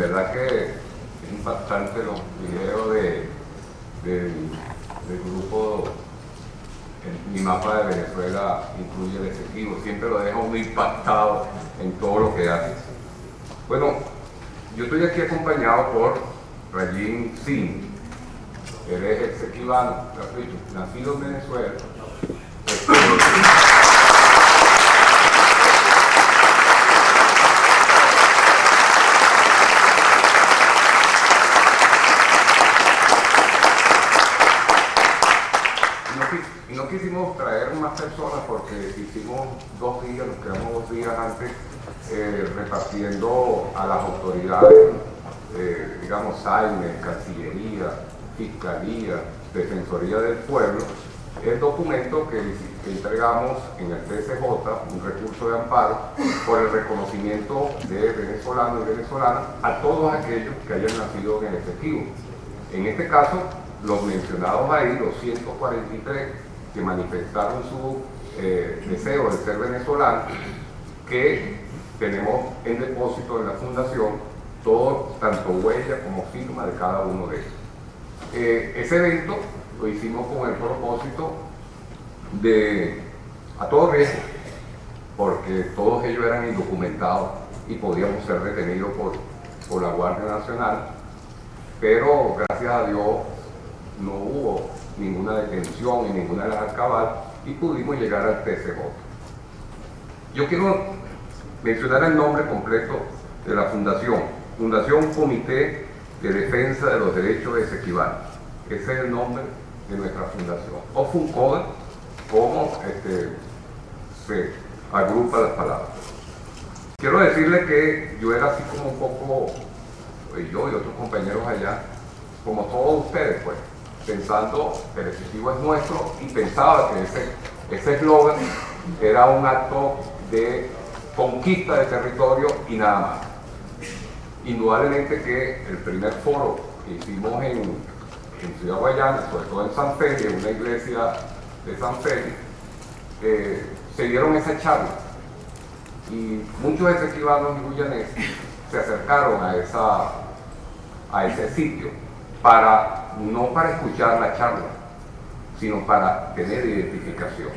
verdad que es impactante los videos del grupo Mi Mapa de Venezuela Incluye el Esequibo. Siempre lo deja uno impactado en todo lo que hace. Bueno, yo estoy aquí acompañado por Rayín Singh. Él es esequibano, nacido en Venezuela. Y no quisimos traer más personas porque hicimos 2 días, nos quedamos 2 días antes repartiendo a las autoridades, digamos, SAIME, Cancillería, Fiscalía, Defensoría del Pueblo, el documento que entregamos en el TCJ, un recurso de amparo, por el reconocimiento de venezolanos y venezolanas a todos aquellos que hayan nacido en el Esequibo. En este caso, los mencionados ahí, los 143 que manifestaron su deseo de ser venezolanos, que tenemos en depósito en la fundación todo, tanto huella como firma de cada uno de ellos. Ese evento lo hicimos con el propósito de, a todo riesgo, porque todos ellos eran indocumentados y podíamos ser detenidos por la Guardia Nacional, pero gracias a Dios no hubo ninguna detención y ninguna de las alcabalas y pudimos llegar al TCJ. Yo quiero mencionar el nombre completo de la fundación: Fundación Comité de Defensa de los Derechos Esequibanos. Ese es el nombre de nuestra fundación, o FUNCODE, como se agrupa las palabras. Quiero decirle que yo era así como un poco, yo y otros compañeros allá, como todos ustedes, pues, pensando que el Esequibo es nuestro, y pensaba que ese eslogan era un acto de conquista de territorio y nada más. Indudablemente que el primer foro que hicimos en Ciudad Guayana, sobre todo en San Félix, en una iglesia de San Félix, se dieron esa charla y muchos esequibanos y guyaneses se acercaron a ese sitio no para escuchar la charla, sino para tener identificación.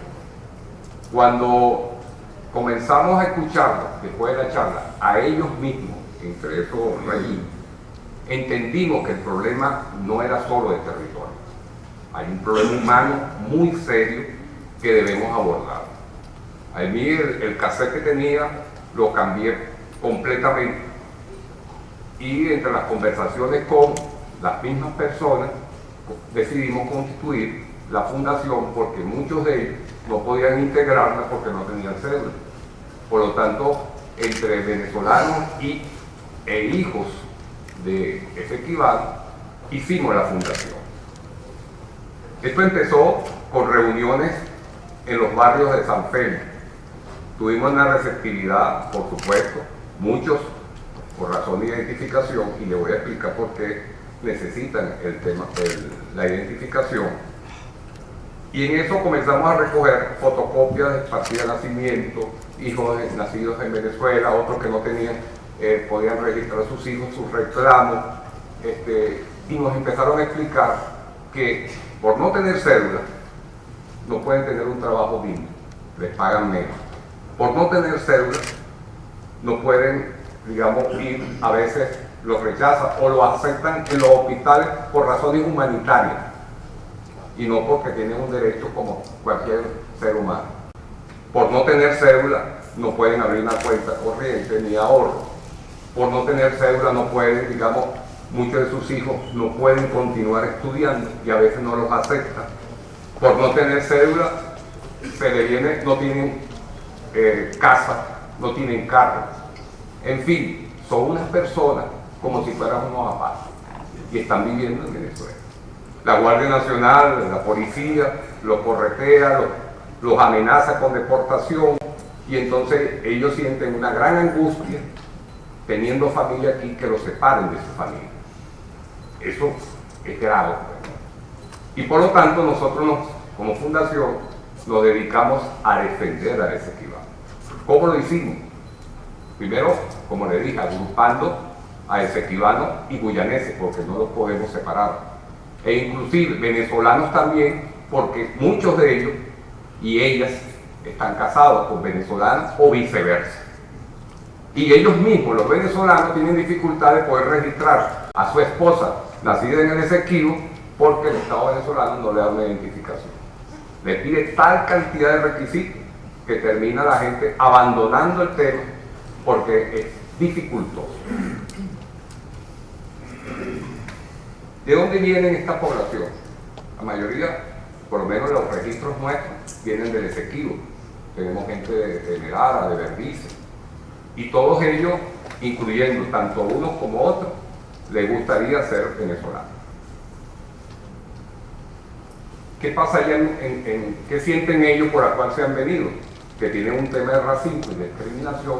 Cuando comenzamos a escucharlos después de la charla, a ellos mismos, entre esos Rayín, entendimos que el problema no era solo de territorio. Hay un problema humano muy serio que debemos abordar. A mí el cassette que tenía lo cambié completamente, y entre las conversaciones con las mismas personas decidimos constituir la fundación, porque muchos de ellos no podían integrarla porque no tenían cédula. Por lo tanto, entre venezolanos e hijos de Esequibo hicimos la fundación. Esto empezó con reuniones en los barrios de San Félix. Tuvimos una receptividad, por supuesto, muchos por razón de identificación, y le voy a explicar por qué necesitan la identificación. Y en eso comenzamos a recoger fotocopias de partida de nacimiento, hijos nacidos en Venezuela, otros que no tenían, podían registrar a sus hijos, sus reclamos, y nos empezaron a explicar que por no tener cédula no pueden tener un trabajo digno, les pagan menos. Por no tener cédula no pueden, digamos, ir, a veces los rechazan o los aceptan en los hospitales por razones humanitarias y no porque tienen un derecho como cualquier ser humano. Por no tener cédula no pueden abrir una cuenta corriente ni ahorro. Por no tener cédula no pueden, digamos, muchos de sus hijos no pueden continuar estudiando y a veces no los aceptan. Por no tener cédula no tienen casa, no tienen carro. En fin, son unas personas como si fueran unos aparatos y están viviendo en Venezuela. La Guardia Nacional, la policía, los corretea, los amenaza con deportación, y entonces ellos sienten una gran angustia teniendo familia aquí, que los separen de su familia. Eso es grave. Y por lo tanto nosotros como fundación nos dedicamos a defender a Esequibo. ¿Cómo lo hicimos? Primero, como le dije, agrupando a esequibanos y guyaneses, porque no los podemos separar. E inclusive venezolanos también, porque muchos de ellos y ellas están casados con venezolanos o viceversa. Y ellos mismos, los venezolanos, tienen dificultad de poder registrar a su esposa nacida en el Esequibo porque el Estado venezolano no le da una identificación. Le pide tal cantidad de requisitos que termina la gente abandonando el tema porque es dificultoso. ¿De dónde vienen esta población? La mayoría, por lo menos los registros nuestros, vienen del Esequibo. Tenemos gente de Merara, de Berbice, y todos ellos, incluyendo tanto unos como otros, les gustaría ser venezolanos. ¿Qué pasa allá qué sienten ellos por la cual se han venido? Que tienen un tema de racismo y de discriminación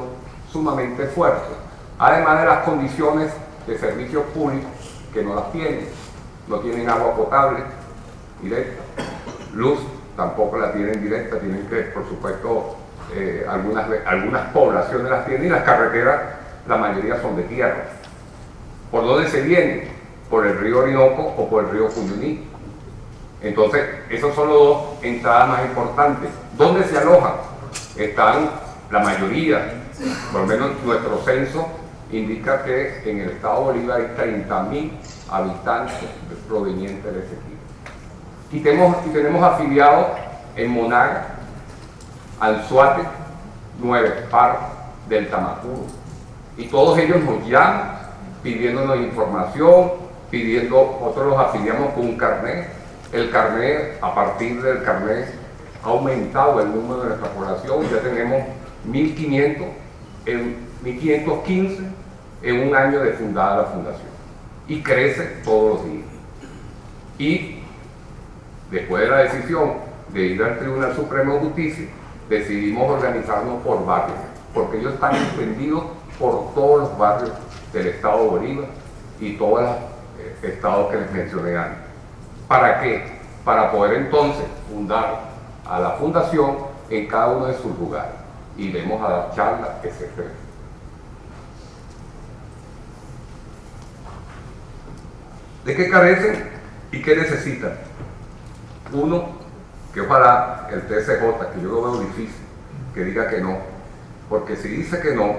sumamente fuerte, además de las condiciones de servicios públicos que no las tienen. No tienen agua potable directa, luz tampoco la tienen directa, tienen que, por supuesto, algunas poblaciones las tienen, y las carreteras, la mayoría son de tierra. ¿Por dónde se vienen? Por el río Orinoco o por el río Cuyuní. Entonces, esas son las dos entradas más importantes. ¿Dónde se alojan? Están la mayoría, por lo menos nuestro censo indica que en el estado Bolívar hay 30.000 habitantes provenientes de ese equipo. Y tenemos afiliados en Monaga, Anzoátegui, Nueva Esparta, del Tamacuro. Y todos ellos nos llaman pidiéndonos información, otros los afiliamos con un carnet. El carnet, a partir del carnet, ha aumentado el número de nuestra población. Ya tenemos 1.515 en un año de fundada la fundación. Y crece todos los días. Y después de la decisión de ir al Tribunal Supremo de Justicia, decidimos organizarnos por barrios, porque ellos están extendidos por todos los barrios del estado Bolívar y todos los estados que les mencioné antes. ¿Para qué? Para poder entonces fundar a la fundación en cada uno de sus lugares. Y iremos a dar charlas, etc. ¿De qué carecen y qué necesitan? Uno, que ojalá el TSJ, que yo lo veo difícil, que diga que no, porque si dice que no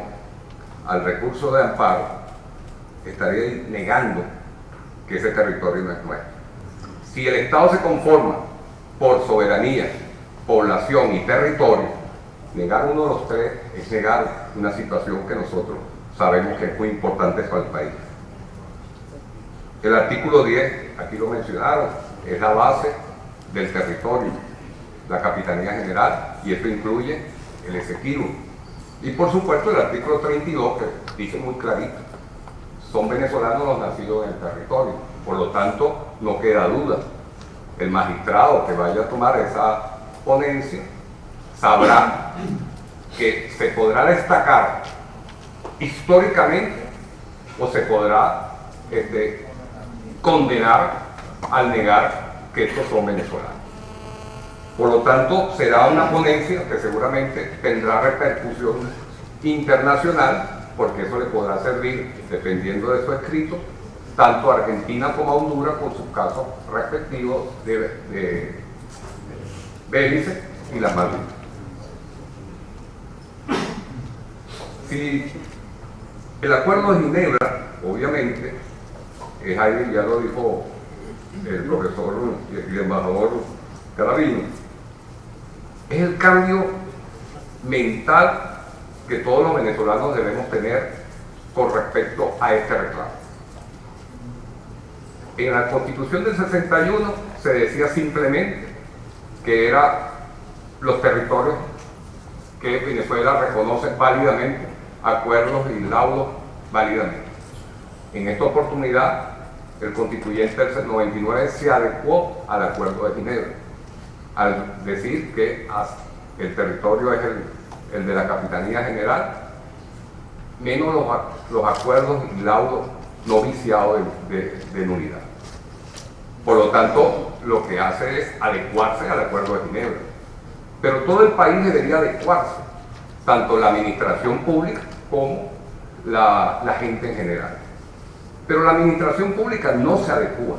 al recurso de amparo, estaría negando que ese territorio no es nuestro. Si el Estado se conforma por soberanía, población y territorio, negar uno de los tres es negar una situación que nosotros sabemos que es muy importante para el país. El artículo 10, aquí lo mencionaron, es la base del territorio, la Capitanía General, y esto incluye el Esequibo. Y por supuesto el artículo 32, que dice muy clarito, son venezolanos los nacidos en el territorio, por lo tanto no queda duda. El magistrado que vaya a tomar esa ponencia sabrá que se podrá destacar históricamente o se podrá condenar al negar que estos son venezolanos. Por lo tanto, será una ponencia que seguramente tendrá repercusión internacional, porque eso le podrá servir, dependiendo de su escrito, tanto a Argentina como a Honduras con sus casos respectivos de Belice y las Malvinas. Si el Acuerdo de Ginebra, obviamente, es ahí, ya lo dijo el profesor y el embajador Caravino, es el cambio mental que todos los venezolanos debemos tener con respecto a este reclamo. En la Constitución del 61 se decía simplemente que eran los territorios que Venezuela reconoce válidamente, acuerdos y laudos válidamente. En esta oportunidad, el constituyente del 99 se adecuó al Acuerdo de Ginebra, al decir que el territorio es el de la Capitanía General, menos los acuerdos y laudos no viciados de nulidad. Por lo tanto, lo que hace es adecuarse al Acuerdo de Ginebra. Pero todo el país debería adecuarse, tanto la administración pública como la gente en general. Pero la administración pública no se adecua.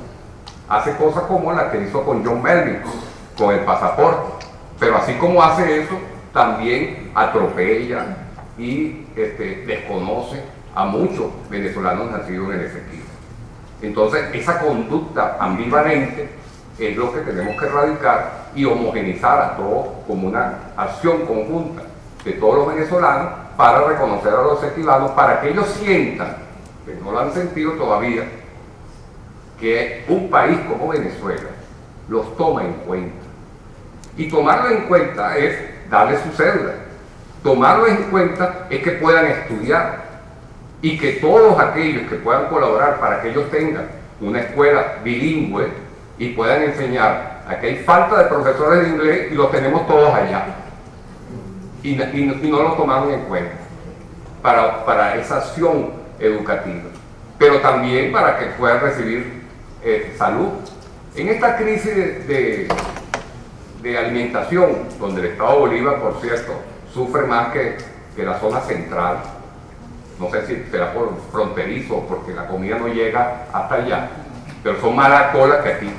Hace cosas como la que hizo con John Melvin, con el pasaporte. Pero así como hace eso, también atropella y desconoce a muchos venezolanos nacidos en el Esequibo. Entonces, esa conducta ambivalente es lo que tenemos que erradicar y homogenizar a todos como una acción conjunta de todos los venezolanos para reconocer a los esequibanos, para que ellos sientan, que no lo han sentido todavía, que un país como Venezuela los toma en cuenta. Y tomarlo en cuenta es darle su cédula. Tomarlo en cuenta es que puedan estudiar y que todos aquellos que puedan colaborar para que ellos tengan una escuela bilingüe y puedan enseñar. Aquí hay falta de profesores de inglés y los tenemos todos allá. Y no lo tomaron en cuenta para esa acción educativa. Pero también para que puedan recibir salud. En esta crisis de alimentación, donde el Estado Bolívar, por cierto, sufre más que la zona central, no sé si será por fronterizo, porque la comida no llega hasta allá, pero son más las colas que aquí.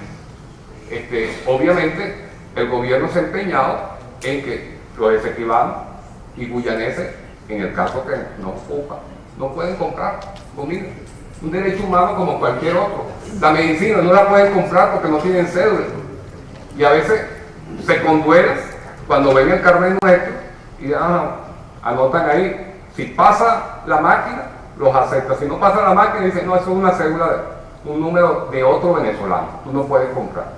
Obviamente, el gobierno se ha empeñado en que los esequibanos y guyaneses, en el caso que no ocupa, no pueden comprar comida. Un derecho humano como cualquier otro. La medicina no la pueden comprar porque no tienen cédula. Y a veces se conduelen cuando ven el carnet nuestro y anotan ahí. Si pasa la máquina, los acepta. Si no pasa la máquina, dicen, no, eso es una cédula, un número de otro venezolano. Tú no puedes comprar.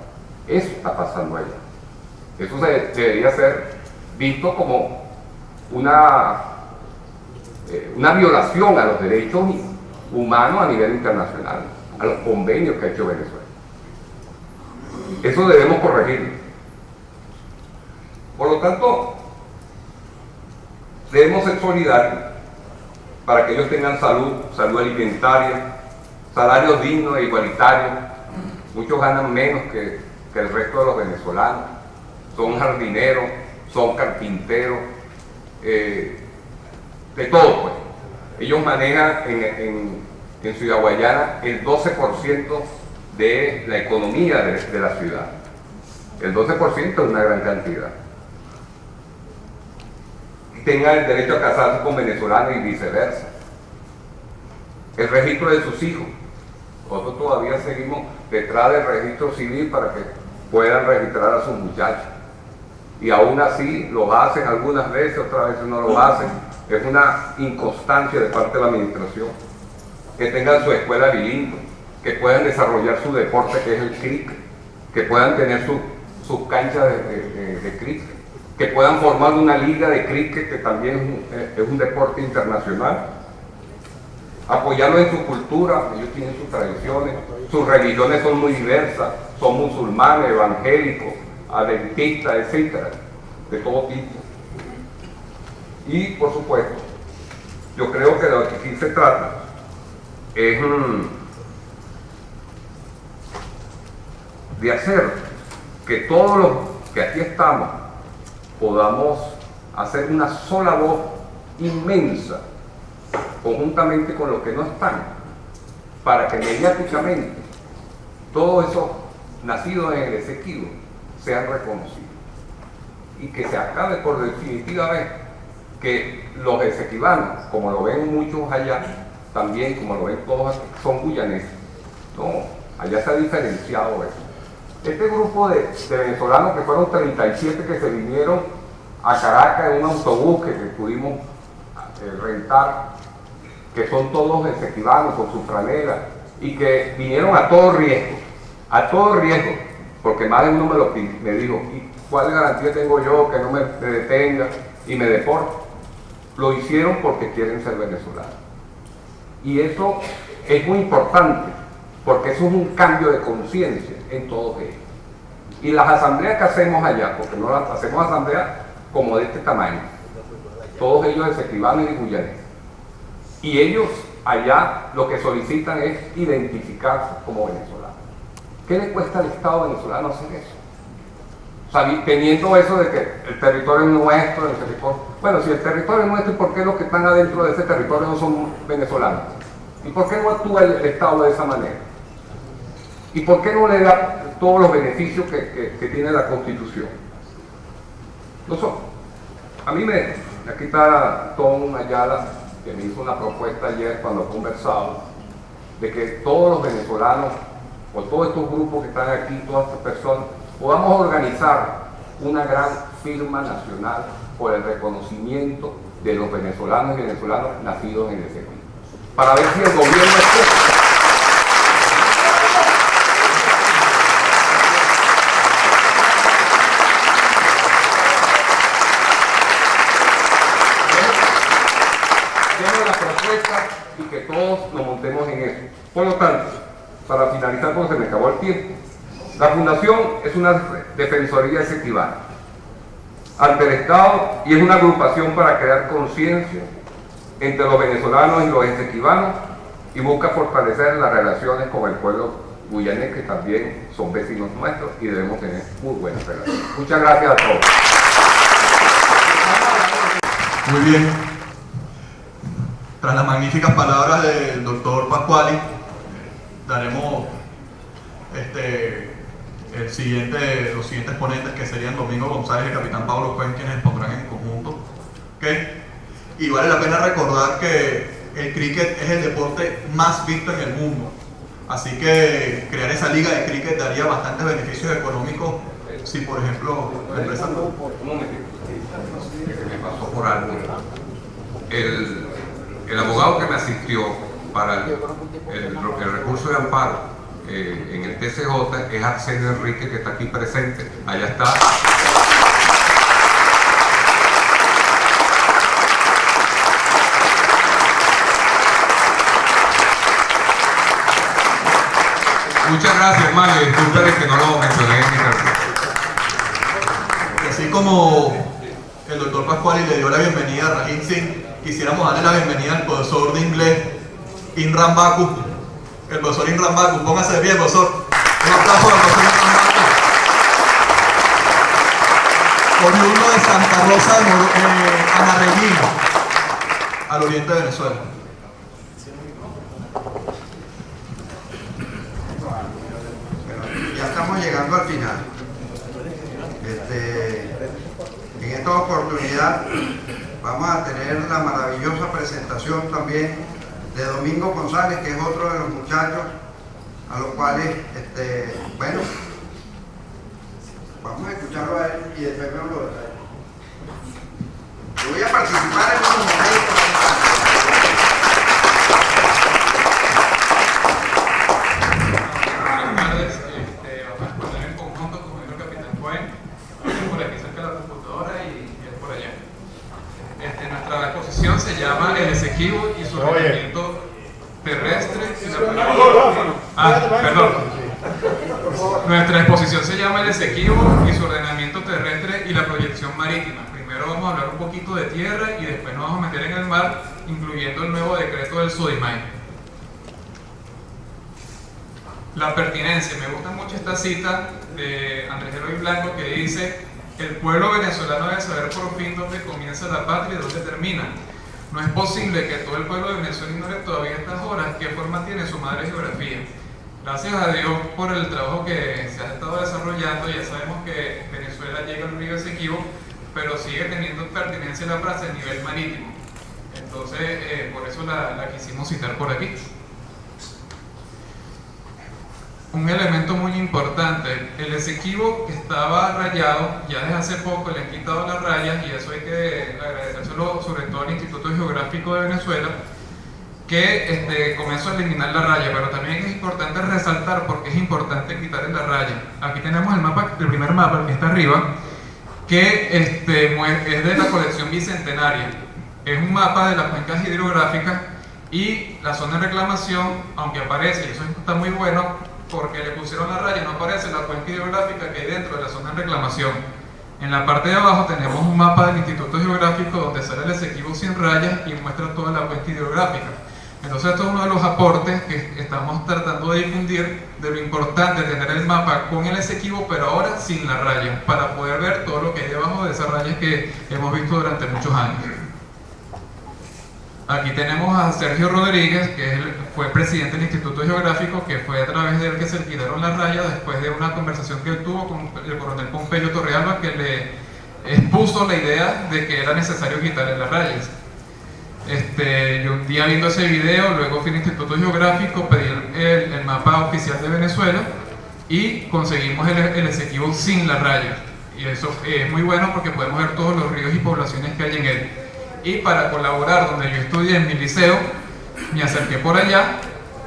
Eso está pasando allá. Eso debería ser visto como una violación a los derechos humanos a nivel internacional, a los convenios que ha hecho Venezuela. Eso debemos corregirlo. Por lo tanto, debemos ser solidarios para que ellos tengan salud alimentaria, salarios dignos e igualitarios. Muchos ganan menos que el resto de los venezolanos. Son jardineros, son carpinteros, de todo, pues. Ellos manejan en Ciudad Guayana el 12% de la economía de la ciudad. El 12% es una gran cantidad. Tengan el derecho a casarse con venezolanos y viceversa. El registro de sus hijos. Nosotros todavía seguimos detrás del registro civil para que puedan registrar a sus muchachos. Y aún así lo hacen algunas veces, otras veces no lo hacen. Es una inconstancia de parte de la administración. Que tengan su escuela bilingüe, que puedan desarrollar su deporte que es el cricket, que puedan tener sus canchas de cricket, que puedan formar una liga de cricket que también es un deporte internacional. Apoyarlos en su cultura, ellos tienen sus tradiciones, sus religiones son muy diversas, son musulmanes, evangélicos, adventistas, etcétera, de todo tipo. Y por supuesto, yo creo que de lo que aquí se trata es de hacer que todos los que aquí estamos podamos hacer una sola voz inmensa, conjuntamente con los que no están, para que mediáticamente todos esos nacidos en el Esequibo sean reconocidos y que se acabe por definitiva vez que los esequibanos, como lo ven muchos allá, también como lo ven todos aquí, son guyaneses. No, allá se ha diferenciado eso. Este grupo de venezolanos, que fueron 37 que se vinieron a Caracas en un autobús que pudimos rentar, que son todos esequibanos con sus franelas y que vinieron a todo riesgo, porque más de uno me dijo, ¿y cuál garantía tengo yo que no me detenga y me deporte? Lo hicieron porque quieren ser venezolanos. Y eso es muy importante, porque eso es un cambio de conciencia en todos ellos. Y las asambleas que hacemos allá, porque no las hacemos asambleas como de este tamaño, todos ellos esequibanos y guyaneses. Y ellos allá lo que solicitan es identificarse como venezolanos. ¿Qué le cuesta al Estado venezolano hacer eso? O sea, teniendo eso de que el territorio es nuestro, bueno, si el territorio es nuestro, ¿por qué los que están adentro de ese territorio no son venezolanos? ¿Y por qué no actúa el Estado de esa manera? ¿Y por qué no le da todos los beneficios que tiene la Constitución? Aquí está Tom Ayala, que me hizo una propuesta ayer cuando conversamos, de que todos los venezolanos, o todos estos grupos que están aquí, todas estas personas, podamos organizar una gran firma nacional por el reconocimiento de los venezolanos y venezolanas nacidos en ese país, para ver si el gobierno la propuesta y que todos nos montemos en eso. Por lo tanto, para finalizar, porque se me acabó el tiempo, la Fundación es una defensoría exequival ante el Estado y es una agrupación para crear conciencia entre los venezolanos y los exequivanos y busca fortalecer las relaciones con el pueblo guyanés, que también son vecinos nuestros y debemos tener muy buenas relaciones. Muchas gracias a todos. Muy bien. Tras las magníficas palabras del doctor Pasquali, daremos los siguientes ponentes, que serían Domingo González y el capitán Pablo Cuen, quienes expondrán en conjunto. ¿Okay? Y vale la pena recordar que el cricket es el deporte más visto en el mundo, así que crear esa liga de cricket daría bastantes beneficios económicos si, por ejemplo, la empresa... Un momentito, que me pasó por algo. El abogado que me asistió para el recurso de amparo en el TCJ es Arsenio Enrique, que está aquí presente. Allá está. Muchas gracias, hermano, y disculpen que no lo mencioné en mi carta. Así como el doctor Pasquali le dio la bienvenida a Rahim Singh, quisiéramos darle la bienvenida al profesor de inglés Imran Baku. El profesor Imran Baku, póngase de pie, profesor. Un aplauso al profesor Imran Baku, oriundo de Santa Rosa de Amarreguín, al oriente de Venezuela. Ya estamos llegando al final. En esta oportunidad vamos a tener la maravillosa presentación también de Domingo González, que es otro de los muchachos a los cuales, bueno, vamos a escucharlo a él y después vemos los detalles. Yo voy a participar en unos momentos. Se llama El Esequibo y su ordenamiento terrestre. Nuestra exposición se llama El Esequibo y su ordenamiento terrestre y la proyección marítima. Primero vamos a hablar un poquito de tierra y después nos vamos a meter en el mar, incluyendo el nuevo decreto del Sodimay. La pertinencia. Me gusta mucho esta cita de Andrés Eloy Blanco, que dice: el pueblo venezolano debe saber por fin dónde comienza la patria y dónde termina. No es posible que todo el pueblo de Venezuela ignore todavía a estas horas qué forma tiene su madre geografía. Gracias a Dios por el trabajo que se ha estado desarrollando. Ya sabemos que Venezuela llega al río Esequibo, pero sigue teniendo pertinencia la frase a nivel marítimo. Entonces, por eso la quisimos citar por aquí. Un elemento muy importante: el Esequibo estaba rayado, ya desde hace poco le han quitado las rayas, y eso hay que agradecérselo sobre todo al Instituto Geográfico de Venezuela, que comenzó a eliminar la raya. Pero también es importante resaltar porque es importante quitarle la raya. Aquí tenemos el mapa, el primer mapa, el que está arriba, que es de la colección bicentenaria. Es un mapa de las cuencas hidrográficas, y la zona de reclamación, aunque aparece, y eso está muy bueno, porque le pusieron la raya, no aparece la cuenca hidrográfica que hay dentro de la zona de reclamación. En la parte de abajo tenemos un mapa del Instituto Geográfico donde sale el Esequibo sin rayas y muestra toda la cuenca hidrográfica. Entonces, esto es uno de los aportes que estamos tratando de difundir, de lo importante de tener el mapa con el Esequibo, pero ahora sin la raya, para poder ver todo lo que hay debajo de esas rayas que hemos visto durante muchos años. Aquí tenemos a Sergio Rodríguez, que fue presidente del Instituto Geográfico, que fue a través de él que se quitaron las rayas después de una conversación que él tuvo con el coronel Pompeyo Torrealba, que le expuso la idea de que era necesario quitarle las rayas. Yo un día viendo ese video, luego fui al Instituto Geográfico, pedí el mapa oficial de Venezuela y conseguimos el Esequibo sin las rayas. Y eso es muy bueno porque podemos ver todos los ríos y poblaciones que hay en él. Y para colaborar, donde yo estudié en mi liceo, me acerqué por allá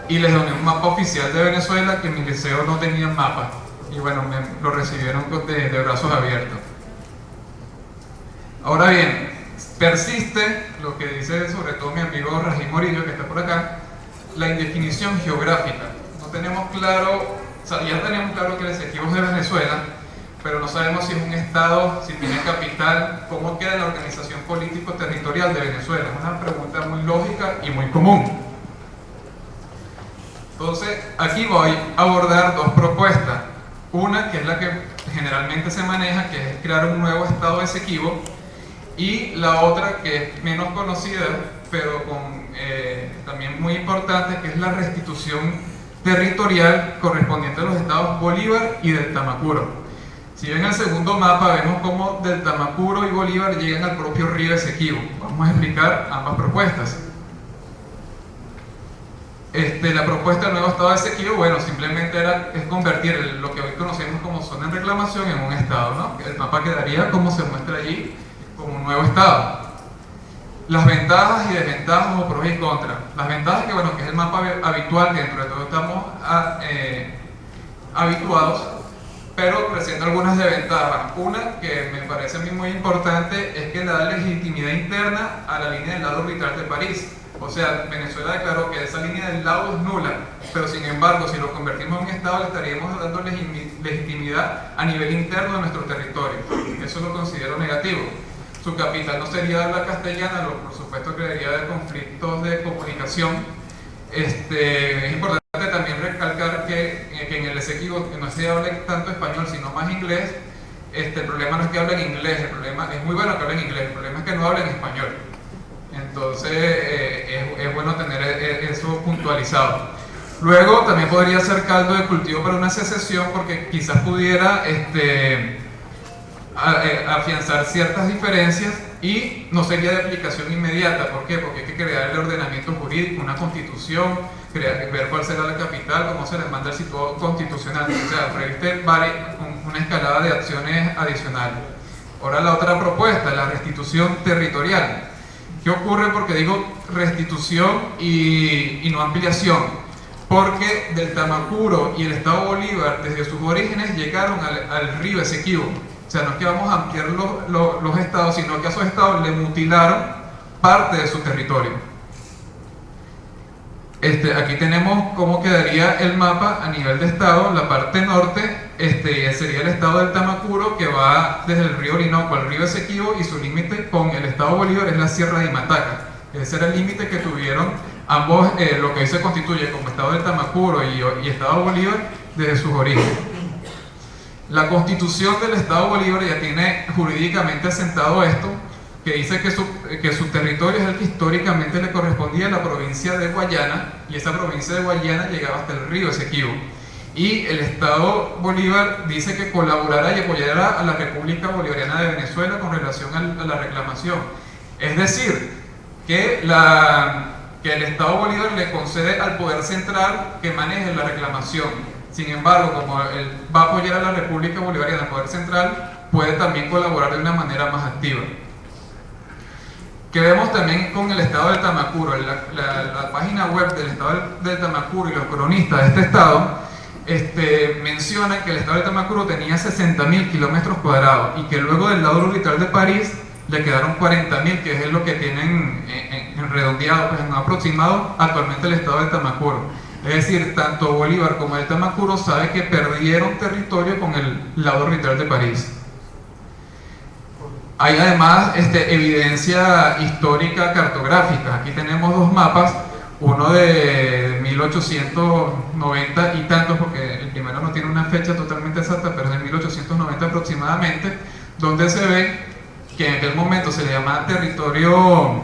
y les doné un mapa oficial de Venezuela que en mi liceo no tenía mapa. Y bueno, lo recibieron de brazos abiertos. Ahora bien, persiste lo que dice sobre todo mi amigo Rají Morillo, que está por acá, la indefinición geográfica. No tenemos claro, o sea, ya tenemos claro que el Esequibo es de Venezuela, pero no sabemos si es un estado, si tiene capital, cómo queda la organización político-territorial de Venezuela. Es una pregunta muy lógica y muy común. Entonces, aquí voy a abordar dos propuestas. Una, que es la que generalmente se maneja, que es crear un nuevo estado de Esequibo, y la otra, que es menos conocida, pero también muy importante, que es la restitución territorial correspondiente a los estados Bolívar y del Tamacuro. Si ven el segundo mapa, vemos cómo del Tamacuro y Bolívar llegan al propio río Esequibo. Vamos a explicar ambas propuestas. La propuesta del nuevo estado de Esequibo, bueno, simplemente es convertir lo que hoy conocemos como zona en reclamación en un estado, ¿no? El mapa quedaría como se muestra allí, como un nuevo estado. Las ventajas y desventajas o pros y contras. Las ventajas que es el mapa habitual, que dentro de todo estamos habituados, pero presenta algunas desventajas. Una que me parece a mí muy importante es que le da legitimidad interna a la línea del lado orbital de París. O sea, Venezuela declaró que esa línea del lado es nula, pero sin embargo, si lo convertimos en un estado, le estaríamos dando legitimidad a nivel interno de nuestro territorio. Eso lo considero negativo. Su capital no sería la castellana, por supuesto crearía de conflictos de comunicación. Es importante también recalcar que en el Esequibo no se habla tanto español, sino más inglés. El problema no es que hablen inglés, el problema es muy bueno que hablen inglés, el problema es que no hablen español. Entonces es bueno tener eso puntualizado. Luego también podría ser caldo de cultivo para una secesión, porque quizás pudiera afianzar ciertas diferencias y no sería de aplicación inmediata. ¿Por qué? Porque hay que crear el ordenamiento jurídico, una constitución, ver cuál será la capital, cómo se les manda el situado constitucional. O sea, previste una escalada de acciones adicionales. Ahora la otra propuesta, la restitución territorial. ¿Qué ocurre? Porque digo restitución y no ampliación. Porque del Tamacuro y el estado Bolívar, desde sus orígenes, llegaron al río Esequibo. O sea, no es que vamos a ampliar los estados, sino que a esos estados le mutilaron parte de su territorio. Aquí tenemos cómo quedaría el mapa a nivel de estado. La parte norte sería el estado del Tamacuro, que va desde el río Orinoco al río Esequibo, y su límite con el estado Bolívar es la Sierra de Imataca. Ese era el límite que tuvieron ambos, lo que hoy se constituye como estado del Tamacuro y estado Bolívar, desde sus orígenes. La constitución del estado Bolívar ya tiene jurídicamente asentado esto, que dice que su territorio es el que históricamente le correspondía a la provincia de Guayana, y esa provincia de Guayana llegaba hasta el río Esequibo. Y el estado Bolívar dice que colaborará y apoyará a la República Bolivariana de Venezuela con relación a la reclamación. Es decir, que el estado Bolívar le concede al poder central que maneje la reclamación. Sin embargo, como él va a apoyar a la República Bolivariana, el poder central puede también colaborar de una manera más activa. Que vemos también con el estado del Tamacuro. La página web del estado del Tamacuro y los cronistas de este estado mencionan que el estado del Tamacuro tenía 60.000 kilómetros cuadrados y que luego del lado orbital de París le quedaron 40.000, que es lo que tienen en redondeado, pues en aproximado, actualmente el estado del Tamacuro. Es decir, tanto Bolívar como el Tamacuro sabe que perdieron territorio con el lado orbital de París. Hay además evidencia histórica cartográfica. Aquí tenemos dos mapas, uno de 1890 y tantos, porque el primero no tiene una fecha totalmente exacta, pero es de 1890 aproximadamente, donde se ve que en aquel momento se le llamaba territorio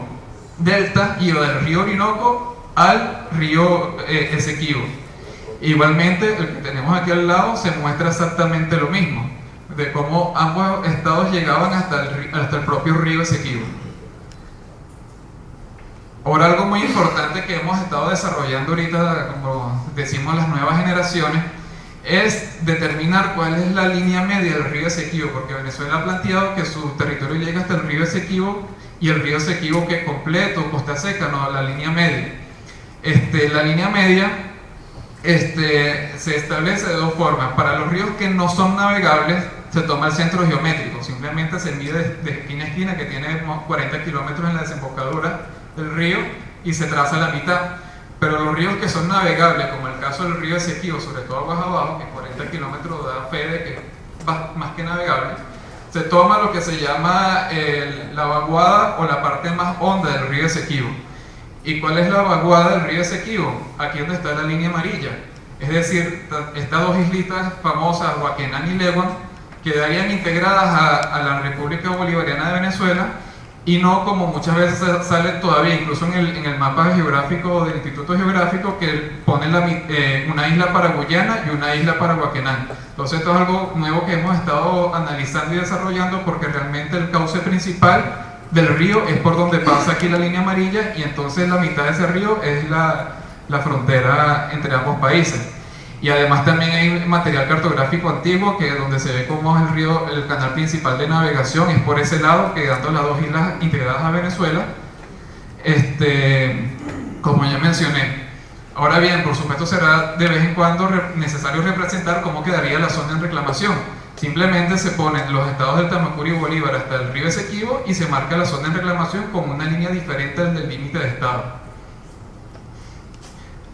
delta y del río Orinoco al río Esequibo. Igualmente, el que tenemos aquí al lado se muestra exactamente lo mismo, de cómo ambos estados llegaban hasta el propio río Esequibo. Ahora, algo muy importante que hemos estado desarrollando ahorita, como decimos las nuevas generaciones, es determinar cuál es la línea media del río Esequibo, porque Venezuela ha planteado que su territorio llega hasta el río Esequibo, y el río Esequibo que es completo, Costa Seca, no, la línea media. La línea media se establece de dos formas. Para los ríos que no son navegables, se toma el centro geométrico, simplemente se mide de esquina a esquina, que tiene 40 kilómetros en la desembocadura del río, y se traza la mitad. Pero los ríos que son navegables, como el caso del río Esequibo, sobre todo aguas abajo, que 40 kilómetros da fe de que es más que navegable, se toma lo que se llama la vaguada o la parte más honda del río Esequibo. ¿Y cuál es la vaguada del río Esequibo? Aquí donde está la línea amarilla. Es decir, estas dos islitas famosas, Huaquenán y Leguán, quedarían integradas a la República Bolivariana de Venezuela, y no como muchas veces sale todavía, incluso en el mapa geográfico del Instituto Geográfico, que pone una isla para Guyana y una isla para Huaquenán. Entonces esto es algo nuevo que hemos estado analizando y desarrollando, porque realmente el cauce principal del río es por donde pasa aquí la línea amarilla, y entonces la mitad de ese río es la frontera entre ambos países. Y además también hay material cartográfico antiguo que donde se ve cómo es el canal principal de navegación es por ese lado, quedando las dos islas integradas a Venezuela, como ya mencioné. Ahora bien, por supuesto será de vez en cuando necesario representar cómo quedaría la zona en reclamación. Simplemente se ponen los estados del Tamacuro y Bolívar hasta el río Esequibo y se marca la zona en reclamación con una línea diferente del límite de estado.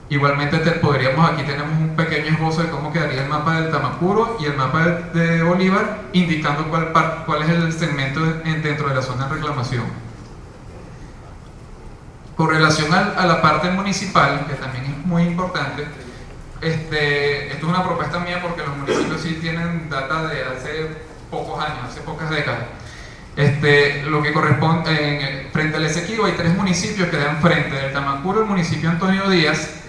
Igualmente aquí tenemos un pequeño esbozo de cómo quedaría el mapa del Tamacuro y el mapa de Bolívar, indicando cuál es el segmento dentro de la zona de reclamación. Con relación a la parte municipal, que también es muy importante, esto es una propuesta mía porque los municipios sí tienen data de hace pocos años, hace pocas décadas. Lo que corresponde, frente al Esequibo hay 3 municipios que dan frente: del Tamacuro, el municipio Antonio Díaz,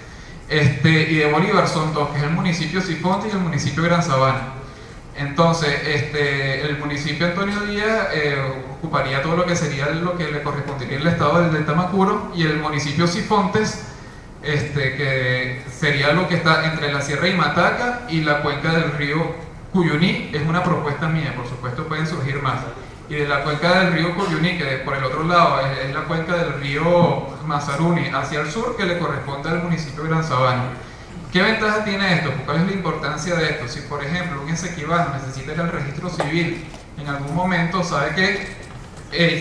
y de Bolívar son 2, que es el municipio Sifonte y el municipio Gran Sabana. Entonces, el municipio Antonio Díaz ocuparía todo lo que sería lo que le correspondería al estado del Tamacuro, y el municipio Sifontes, que sería lo que está entre la Sierra y Mataca y la cuenca del río Cuyuní. Es una propuesta mía, por supuesto pueden surgir más. Y de la cuenca del río Cuyuní, que por el otro lado es la cuenca del río Mazaruni hacia el sur, que le corresponde al municipio Gran Sabana. ¿Qué ventaja tiene esto? ¿Cuál es la importancia de esto? Si por ejemplo un esequibano necesita ir al registro civil en algún momento, sabe que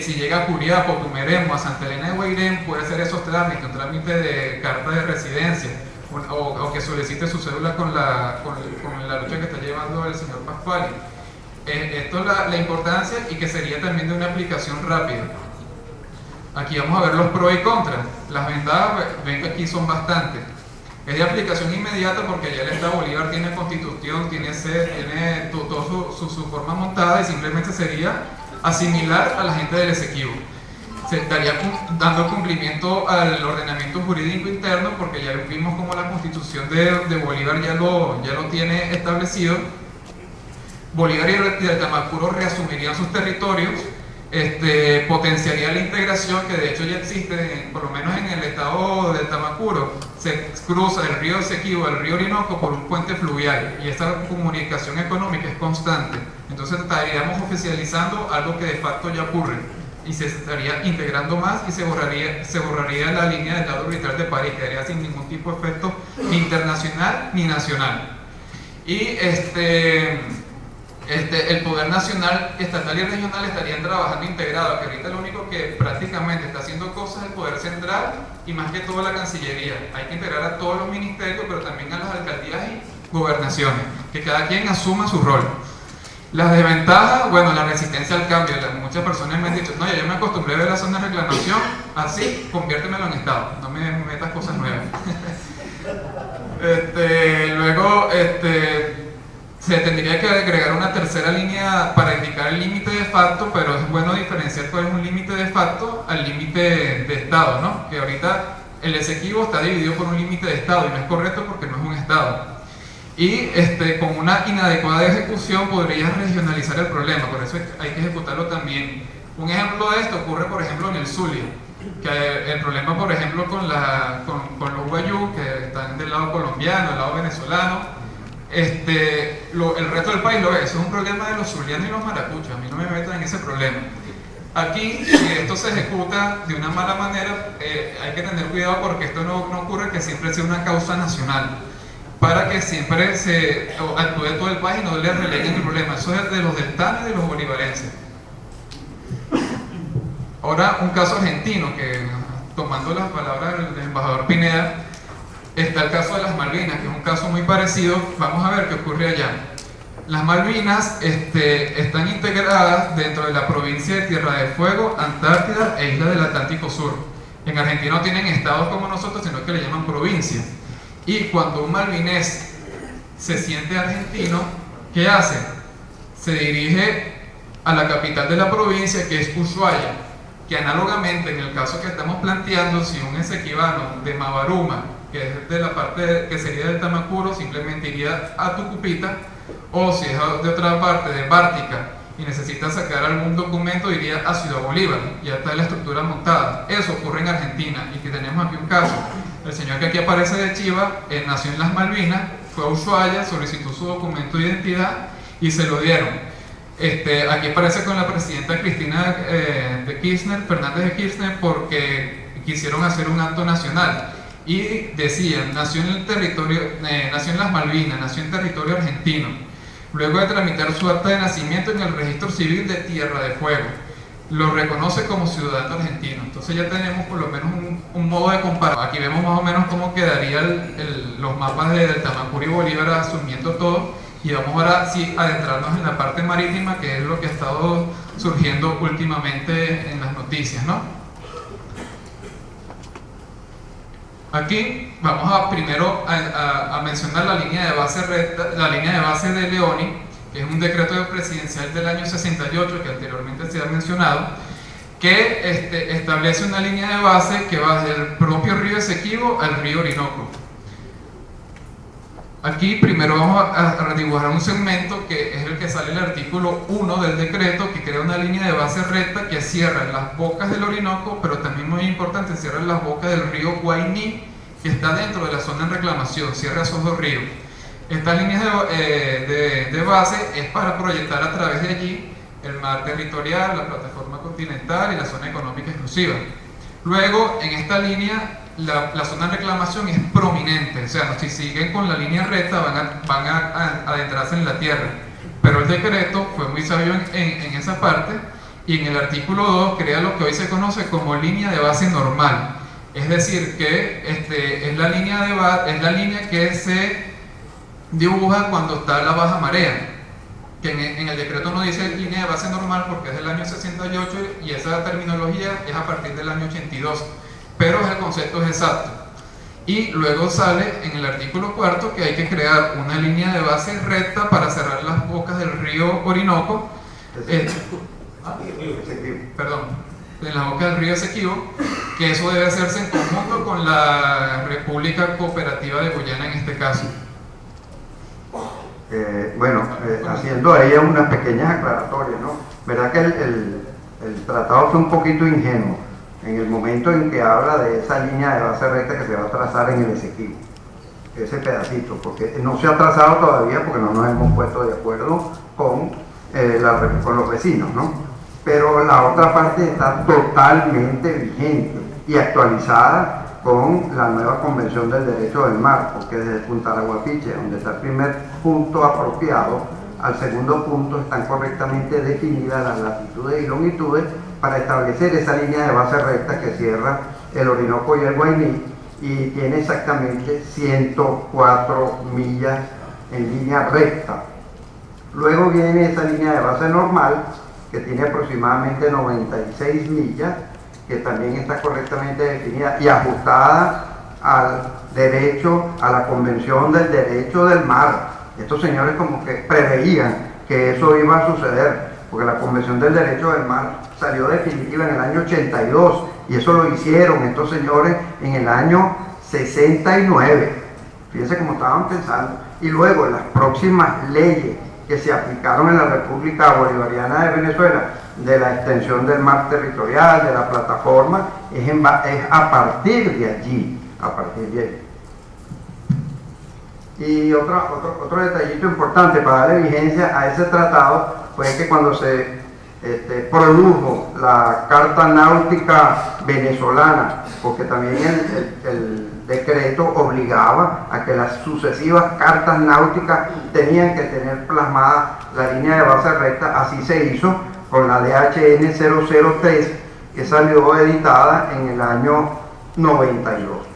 si llega a Curiapo, Tumeremo, a Santa Elena de Guairén, puede hacer esos trámites, un trámite de carta de residencia, o que solicite su cédula con la lucha que está llevando el señor Pascuali. Esto es la importancia, y que sería también de una aplicación rápida. Aquí vamos a ver los pros y contras. Las ventajas, ven que aquí son bastantes. Es de aplicación inmediata porque ya el Estado Bolívar tiene constitución, tiene toda su forma montada, y simplemente sería asimilar a la gente del Esequibo. Se estaría dando cumplimiento al ordenamiento jurídico interno, porque ya vimos como la constitución de Bolívar ya lo tiene establecido. Bolívar y el Tamacuro reasumirían sus territorios, potenciaría la integración, que de hecho ya existe, por lo menos en el estado del Tamacuro. Se cruza el río Esequibo, el río Orinoco, por un puente fluvial, y esta comunicación económica es constante. Entonces estaríamos oficializando algo que de facto ya ocurre, y se estaría integrando más, y se borraría la línea del lado arbitral de París, quedaría sin ningún tipo de efecto ni internacional ni nacional. Y el poder nacional, estatal y regional estarían trabajando integrado, que ahorita lo único que prácticamente está haciendo cosas es el poder central, y más que todo la Cancillería. Hay que integrar a todos los ministerios, pero también a las alcaldías y gobernaciones, que cada quien asuma su rol. Las desventajas, bueno, la resistencia al cambio. Muchas personas me han dicho, no, yo me acostumbré a ver la zona de reclamación así, conviértemelo en estado, no me metas cosas nuevas. Luego, Se tendría que agregar una tercera línea para indicar el límite de facto, pero es bueno diferenciar cuál es un límite de facto al límite de estado, ¿no? Que ahorita el Esequibo está dividido por un límite de estado y no es correcto porque no es un estado. Y con una inadecuada ejecución podrías regionalizar el problema, por eso hay que ejecutarlo también. Un ejemplo de esto ocurre, por ejemplo, en el Zulia, que el problema, por ejemplo, con los guayú, que están del lado colombiano, del lado venezolano, el resto del país lo ve. Eso es un problema de los zulianos y los maracuchos, a mí no me meto en ese problema. Aquí, si esto se ejecuta de una mala manera, hay que tener cuidado porque esto no ocurre que siempre sea una causa nacional, para que siempre se actúe todo el país y no le releguen el problema. Eso es de los deltanos y de los bolivarenses. Ahora, un caso argentino, que tomando las palabras del embajador Pineda, está el caso de las Malvinas, que es un caso muy parecido. Vamos a ver qué ocurre allá. Las Malvinas están integradas dentro de la provincia de Tierra del Fuego, Antártida e Isla del Atlántico Sur. En Argentina no tienen estados como nosotros, sino que le llaman provincia. Y cuando un malvinés se siente argentino, ¿qué hace? Se dirige a la capital de la provincia, que es Ushuaia, que análogamente en el caso que estamos planteando, si un esequibano de Mavaruma, que es de la parte que sería del Tamacuro, simplemente iría a Tucupita, o si es de otra parte, de Bártica, y necesita sacar algún documento, iría a Ciudad Bolívar. Ya está la estructura montada. Eso ocurre en Argentina, y que tenemos aquí un caso. El señor que aquí aparece de Chiva, nació en las Malvinas, fue a Ushuaia, solicitó su documento de identidad y se lo dieron. Aquí aparece con la presidenta Cristina de Kirchner, Fernández de Kirchner, porque quisieron hacer un acto nacional. Y decían, nació en el territorio, nació en las Malvinas, nació en territorio argentino. Luego de tramitar su acta de nacimiento en el registro civil de Tierra de Fuego, lo reconoce como ciudadano argentino. Entonces ya tenemos por lo menos un modo de comparar. Aquí vemos más o menos cómo quedarían los mapas del Tamacuro y Bolívar asumiendo todo. Y vamos ahora sí a adentrarnos en la parte marítima, que es lo que ha estado surgiendo últimamente en las noticias, ¿no? Aquí vamos a primero a mencionar la línea de base recta, la línea de base de Leoni, que es un decreto presidencial del año 68 que anteriormente se ha mencionado, que establece una línea de base que va desde el propio río Esequibo al río Orinoco. Aquí primero vamos a dibujar un segmento que es el que sale en el artículo 1 del decreto, que crea una línea de base recta que cierra las bocas del Orinoco, pero también muy importante, cierra las bocas del río Guainí, que está dentro de la zona en reclamación, cierra esos dos ríos. Estas líneas de base es para proyectar a través de allí el mar territorial, la plataforma continental y la zona económica exclusiva. Luego, en esta línea, la zona de reclamación es prominente, o sea, si siguen con la línea recta van a adentrarse en la tierra. Pero el decreto fue muy sabio en esa parte, y en el artículo 2 crea lo que hoy se conoce como línea de base normal. Es decir, que es la línea que se dibuja cuando está la baja marea, que en el decreto no dice línea de base normal porque es del año 68 y esa terminología es a partir del año 82, pero el concepto es exacto. Y luego sale en el artículo 4 que hay que crear una línea de base recta para cerrar las bocas del río Orinoco, en las bocas del río Esequibo, que eso debe hacerse en conjunto con la República Cooperativa de Guyana en este caso. Haciendo ahí unas pequeñas aclaratorias, ¿no? Verdad que el tratado fue un poquito ingenuo en el momento en que habla de esa línea de base recta que se va a trazar en el Esequibo, ese pedacito, porque no se ha trazado todavía porque no nos hemos puesto de acuerdo con los vecinos, ¿no? Pero la otra parte está totalmente vigente y actualizada con la nueva Convención del Derecho del Mar, porque desde Punta Araguapiche, donde está el primer punto apropiado, al segundo punto están correctamente definidas las latitudes y longitudes para establecer esa línea de base recta que cierra el Orinoco y el Guainí, y tiene exactamente 104 millas en línea recta. Luego viene esa línea de base normal, que tiene aproximadamente 96 millas, que también está correctamente definida y ajustada al derecho, a la Convención del Derecho del Mar, Estos señores como que preveían que eso iba a suceder, porque la Convención del Derecho del Mar salió definitiva en el año 82 y eso lo hicieron estos señores en el año 69. Fíjense cómo estaban pensando. Y luego las próximas leyes que se aplicaron en la República Bolivariana de Venezuela, de la extensión del mar territorial, de la plataforma, es a partir de allí, Y otro detallito importante para darle vigencia a ese tratado fue que cuando se produjo la Carta Náutica Venezolana, porque también el decreto obligaba a que las sucesivas cartas náuticas tenían que tener plasmada la línea de base recta, así se hizo con la DHN 003, que salió editada en el año 92.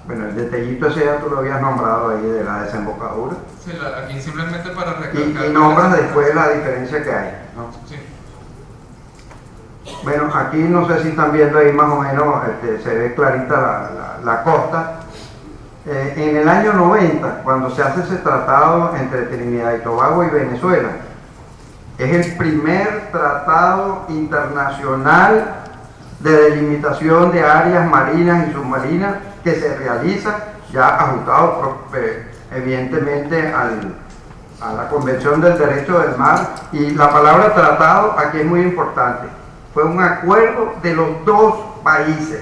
Bueno, el detallito ese ya tú lo habías nombrado ahí de la desembocadura. Sí, aquí simplemente para recalcar. Y nombras después la diferencia que hay, ¿no? Sí. Bueno, aquí no sé si están viendo ahí más o menos, se ve clarita la costa. En el año 90, cuando se hace ese tratado entre Trinidad y Tobago y Venezuela, es el primer tratado internacional de delimitación de áreas marinas y submarinas que se realiza, ya ajustado evidentemente a la Convención del Derecho del Mar. Y la palabra tratado aquí es muy importante. Fue un acuerdo de los dos países.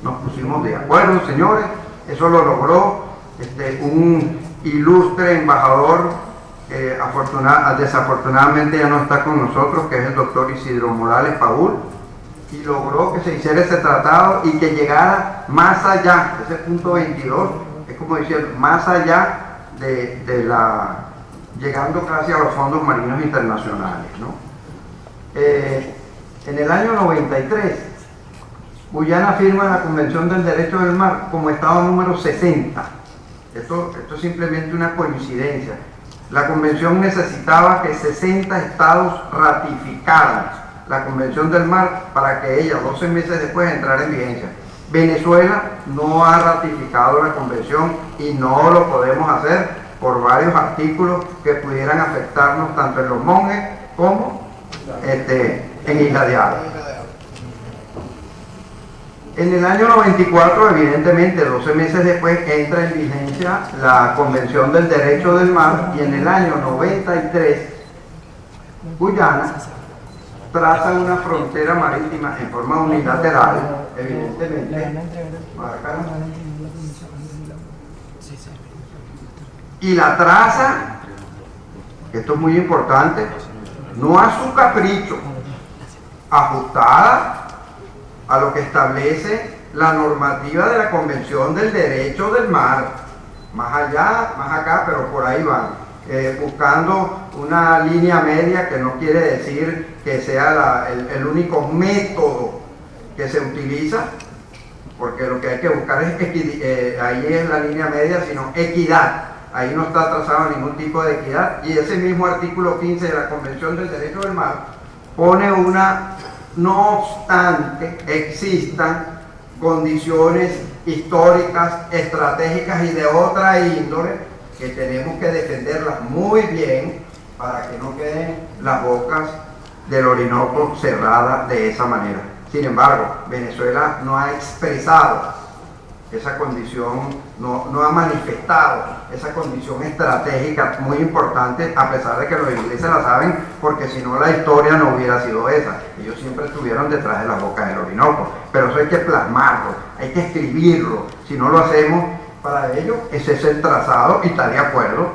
Nos pusimos de acuerdo, señores. Eso lo logró un ilustre embajador, desafortunadamente ya no está con nosotros, que es el doctor Isidro Morales Paul, y logró que se hiciera ese tratado y que llegara más allá. Ese punto 22 es como decir, más allá llegando casi a los fondos marinos internacionales, ¿no? En el año 93, Guyana firma la Convención del Derecho del Mar como Estado número 60. Esto es simplemente una coincidencia. La Convención necesitaba que 60 estados ratificaran la Convención del Mar para que ella 12 meses después entrara en vigencia. Venezuela no ha ratificado la Convención y no lo podemos hacer por varios artículos que pudieran afectarnos tanto en Los Monjes como en Isla de Agua. En el año 94, evidentemente, 12 meses después, entra en vigencia la Convención del Derecho del Mar, y en el año 93, Guyana traza una frontera marítima en forma unilateral, evidentemente, y la traza, esto es muy importante, no a su capricho, ajustada a lo que establece la normativa de la Convención del Derecho del Mar, más allá, más acá, pero por ahí van, buscando una línea media, que no quiere decir que sea el único método que se utiliza, porque lo que hay que buscar es ahí es la línea media, sino equidad. Ahí no está trazado ningún tipo de equidad, y ese mismo artículo 15 de la Convención del Derecho del Mar pone una: no obstante existan condiciones históricas, estratégicas y de otra índole, que tenemos que defenderlas muy bien para que no queden las bocas del Orinoco cerradas de esa manera. Sin embargo, Venezuela no ha expresado esa condición, no ha manifestado esa condición estratégica muy importante, a pesar de que los ingleses la saben, porque si no la historia no hubiera sido esa. Ellos siempre estuvieron detrás de las bocas del Orinoco, pero eso hay que plasmarlo, hay que escribirlo. Si no lo hacemos, para ello ese es el trazado, y está de acuerdo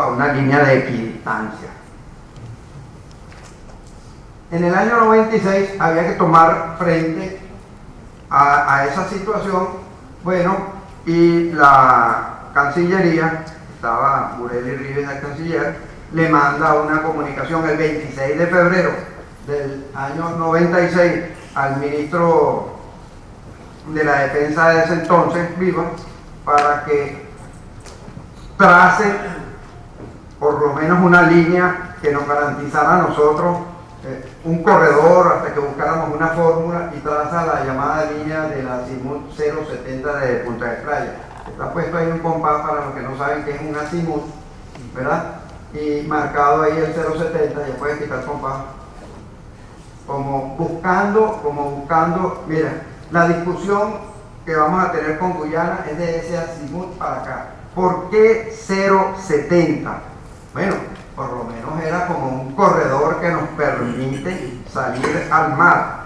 a una línea de equidistancia. En el año 96 había que tomar frente a esa situación. Bueno, y la Cancillería, estaba Bureli Rives, el canciller, le manda una comunicación el 26 de febrero del año 96 al ministro de la Defensa de ese entonces, Viva, para que trace por lo menos una línea que nos garantizara a nosotros un corredor hasta que buscáramos una fórmula y traza la llamada línea de la azimut 070 de Punta de Playa. Está puesto ahí un compás para los que no saben qué es un azimut, ¿verdad? Y marcado ahí el 070, ya pueden quitar el compás. Como buscando, mira, la discusión que vamos a tener con Guyana es de ese azimut para acá. ¿Por qué 070? Bueno, por lo menos era como un corredor que nos permite salir al mar.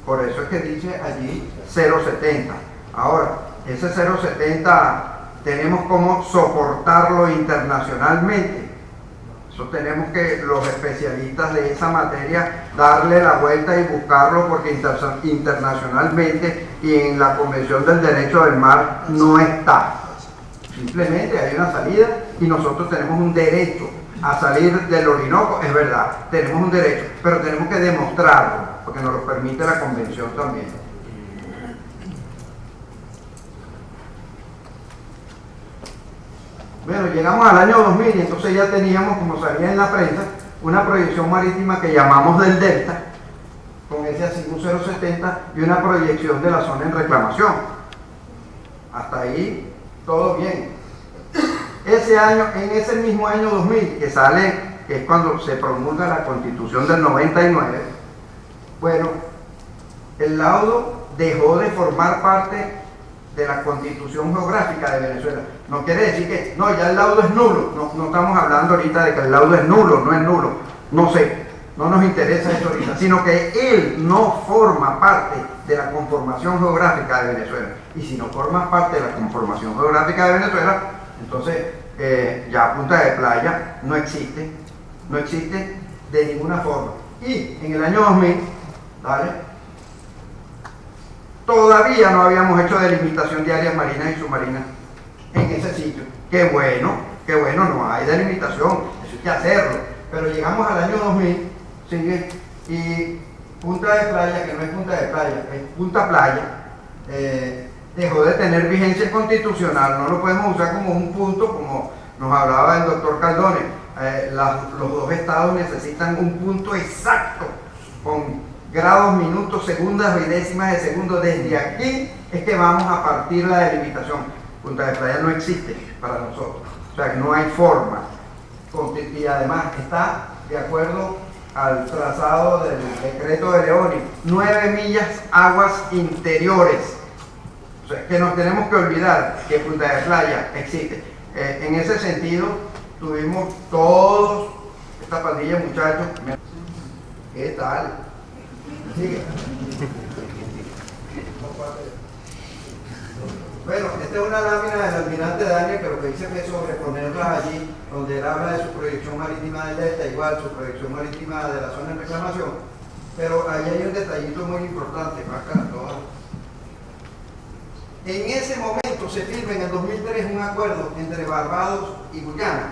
Por eso es que dice allí 070. Ahora, ese 070 tenemos como soportarlo internacionalmente. Eso tenemos que los especialistas de esa materia darle la vuelta y buscarlo, porque internacionalmente y en la Convención del Derecho del Mar no está. Simplemente hay una salida y nosotros tenemos un derecho a salir del Orinoco, es verdad, tenemos un derecho, pero tenemos que demostrarlo, porque nos lo permite la Convención también. Bueno, llegamos al año 2000 y entonces ya teníamos, como salía en la prensa, una proyección marítima que llamamos del Delta, con ese azimut 070 y una proyección de la zona en reclamación. Hasta ahí todo bien. Ese año, en ese mismo año 2000, que sale, que es cuando se promulga la Constitución del 99, bueno, el laudo dejó de formar parte de la Constitución Geográfica de Venezuela. No quiere decir que, no, ya el laudo es nulo. No estamos hablando ahorita de que el laudo es nulo, no es nulo. No sé, no nos interesa eso ahorita, sino que él no forma parte de la conformación geográfica de Venezuela. Y si no forma parte de la conformación geográfica de Venezuela, entonces ya Punta de Playa no existe de ninguna forma. Y en el año 2000, ¿vale?, todavía no habíamos hecho delimitación de áreas marinas y submarinas en ese sitio. Qué bueno, no hay delimitación, eso hay que hacerlo. Pero llegamos al año 2000, sigue, y Punta de Playa, que no es Punta de Playa, es Punta Playa, dejó de tener vigencia constitucional. No lo podemos usar como un punto, como nos hablaba el doctor Caldones. Los dos estados necesitan un punto exacto, con grados, minutos, segundas y décimas de segundo. Desde aquí es que vamos a partir la delimitación. Punta de Playa no existe para nosotros, o sea que no hay forma. Y además está de acuerdo al trazado del decreto de Leoni, 9 millas aguas interiores. O sea que nos tenemos que olvidar que Punta de Playa existe. En ese sentido tuvimos todos, esta pandilla de muchachos. ¿Qué tal? Sigue. Bueno, esta es una lámina del almirante Daniel, que lo que dice que sobreponerla allí, donde él habla de su proyección marítima del Delta, igual su proyección marítima de la zona de reclamación. Pero ahí hay un detallito muy importante, acá, todas. En ese momento se firma en el 2003 un acuerdo entre Barbados y Guyana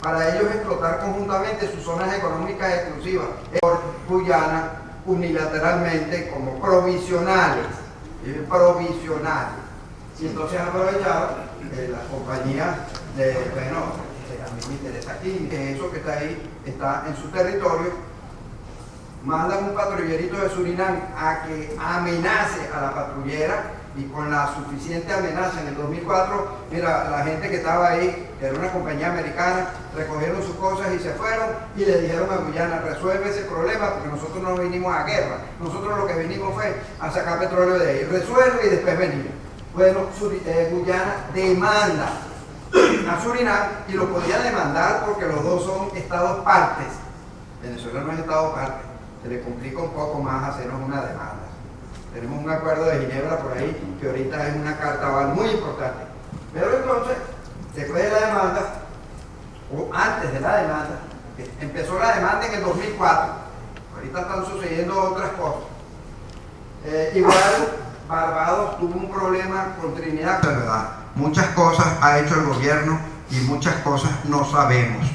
para ellos explotar conjuntamente sus zonas económicas exclusivas por Guyana unilateralmente como provisionales. Y entonces aprovecharon las compañías de, bueno, a mí me interesa aquí, que eso que está ahí está en su territorio, mandan un patrullerito de Surinam a que amenace a la patrullera, y con la suficiente amenaza en el 2004, mira, la gente que estaba ahí, que era una compañía americana, recogieron sus cosas y se fueron y le dijeron a Guyana, resuelve ese problema porque nosotros no vinimos a guerra, nosotros lo que vinimos fue a sacar petróleo de ahí, resuelve y después venimos. Bueno, Guyana demanda a Surinam y lo podía demandar porque los dos son estados partes. Venezuela no es estado parte, se le complica un poco más hacernos una demanda. Tenemos un acuerdo de Ginebra por ahí, que ahorita es una carta aval muy importante. Pero entonces, después de la demanda, o antes de la demanda, empezó la demanda en el 2004. Ahorita están sucediendo otras cosas. Igual, Barbados tuvo un problema con Trinidad. De verdad, muchas cosas ha hecho el gobierno y muchas cosas no sabemos.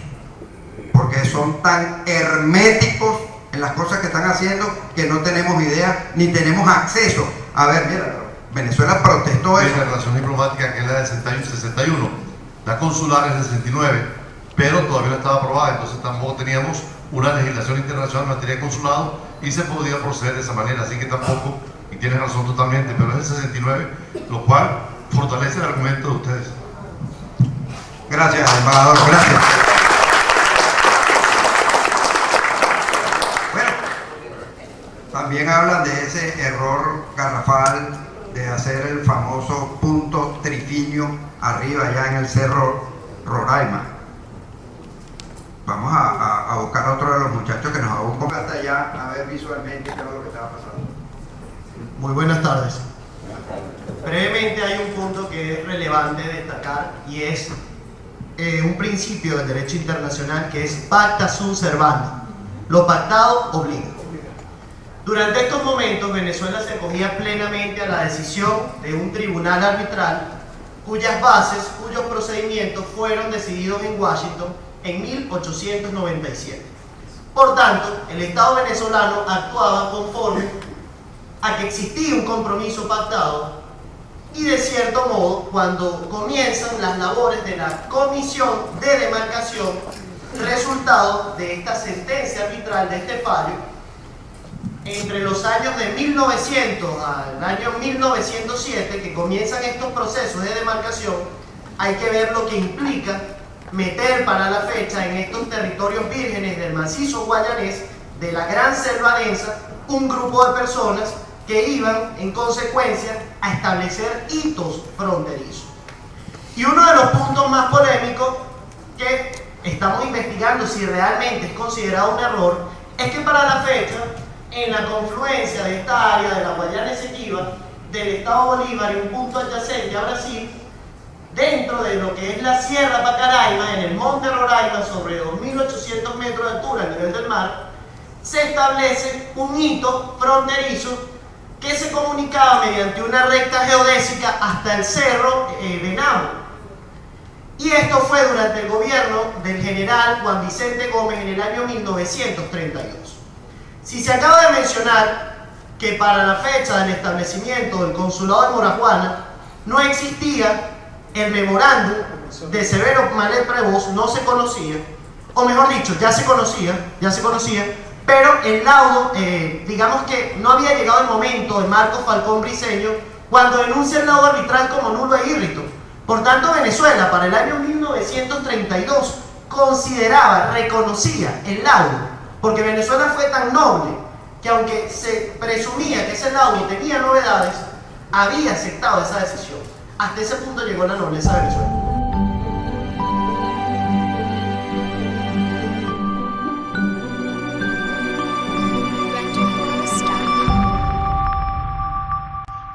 Porque son tan herméticos en las cosas que están haciendo que no tenemos idea ni tenemos acceso. A ver, mira, Venezuela protestó eso. La relación diplomática, que es la del 61, la consular es del 69, pero todavía no estaba aprobada, entonces tampoco teníamos una legislación internacional en materia de consulado y se podía proceder de esa manera, así que tampoco, y tienes razón totalmente, pero es el 69, lo cual fortalece el argumento de ustedes. Gracias, embajador, gracias. Bueno, también hablan de ese error garrafal de hacer el famoso punto trifinio arriba allá en el cerro Roraima. Vamos a buscar a otro de los muchachos que nos haga un poco hasta allá a ver visualmente qué es lo que estaba pasando. Muy buenas tardes. Brevemente hay un punto que es relevante destacar y es un principio del derecho internacional que es pacta sunt servanda. Lo pactado obliga. Durante estos momentos Venezuela se acogía plenamente a la decisión de un tribunal arbitral cuyas bases, cuyos procedimientos fueron decididos en Washington en 1897. Por tanto, el Estado venezolano actuaba conforme a que existía un compromiso pactado y de cierto modo, cuando comienzan las labores de la comisión de demarcación, resultado de esta sentencia arbitral, de este fallo, entre los años de 1900 al año 1907, que comienzan estos procesos de demarcación, hay que ver lo que implica meter para la fecha en estos territorios vírgenes del macizo guayanés, de la gran selva densa, un grupo de personas que iban en consecuencia a establecer hitos fronterizos. Y uno de los puntos más polémicos que estamos investigando si realmente es considerado un error es que para la fecha, en la confluencia de esta área de la Guayana Esequiba, del estado Bolívar y un punto adyacente a Brasil, dentro de lo que es la Sierra Pacaraima, en el monte Roraima, sobre 2.800 metros de altura a nivel del mar, se establece un hito fronterizo que se comunicaba mediante una recta geodésica hasta el cerro Venado. Y esto fue durante el gobierno del general Juan Vicente Gómez en el año 1932. Si se acaba de mencionar que para la fecha del establecimiento del consulado de Morajuana no existía el memorándum de Severo Malet Prevost, no se conocía, o mejor dicho, ya se conocía, pero el laudo, digamos que no había llegado el momento de Marcos Falcón Briceño cuando denuncia el laudo arbitral como nulo e írrito. Por tanto, Venezuela para el año 1932 consideraba, reconocía el laudo, porque Venezuela fue tan noble que aunque se presumía que ese laudo tenía novedades, había aceptado esa decisión. Hasta ese punto llegó la nobleza de Venezuela.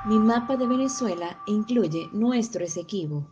Mi mapa de Venezuela incluye nuestro Esequibo.